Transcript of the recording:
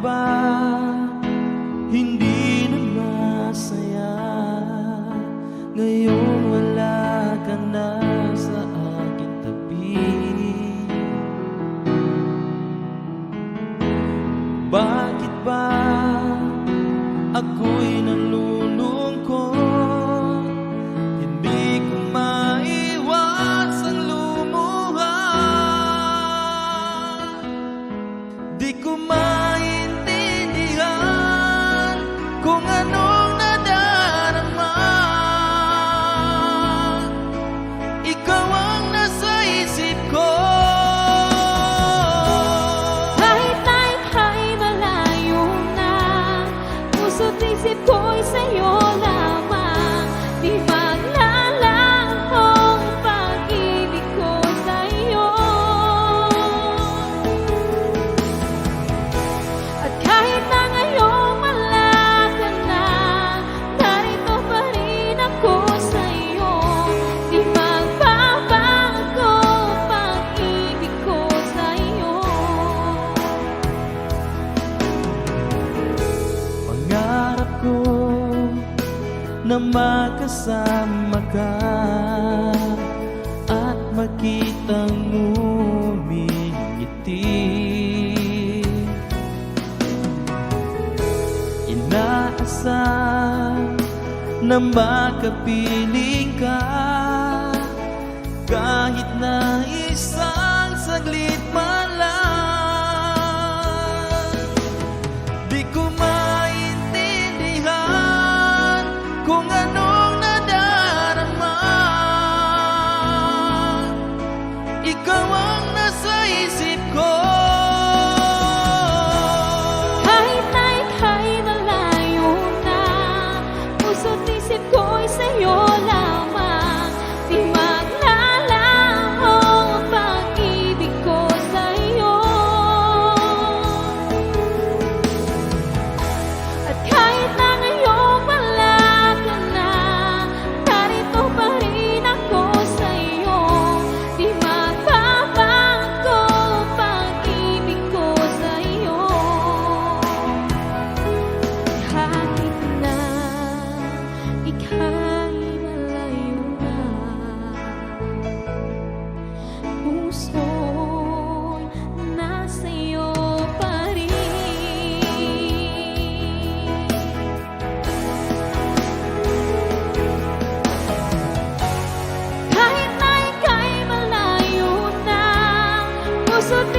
ba hindi na masaya ngayong wala ka na sa aking tabi? Bakit ba ako'y nalulungkot? Hindi ko maiwas ang lumuha. Di ko maintindihan kung anong nadarama. Ikaw ang nasa isip ko. Isip ko'y sa'yo lamang, di maglalaho ang pag-ibig ko sa'yo. At kahit na ngayong wala ka na, narito pa rin ako sa'yo. Di magbabago ang pag-ibig ko sa'yo. Pangarap ko na makasama ka at makitang ngumingiti. Inaasam na makapiling ka kahit na isang saglit man lang. Di ko maintindihan kung anong nadarama. Ikaw ang nasa isip ko. Kahit na ika'y malayo na, puso't isip ko'y sa'yo lamang. Di maglalaho ang pag-ibig ko sa'yo. At kahit na ngayong wala ka na, narito pa rin ako sa'yo. Di magbabago ang pag-ibig ko sa'yo. Kahit na ika'y malayo na, puso'y nasa'yo pa rin. Kahit na ika'y malayo na, puso't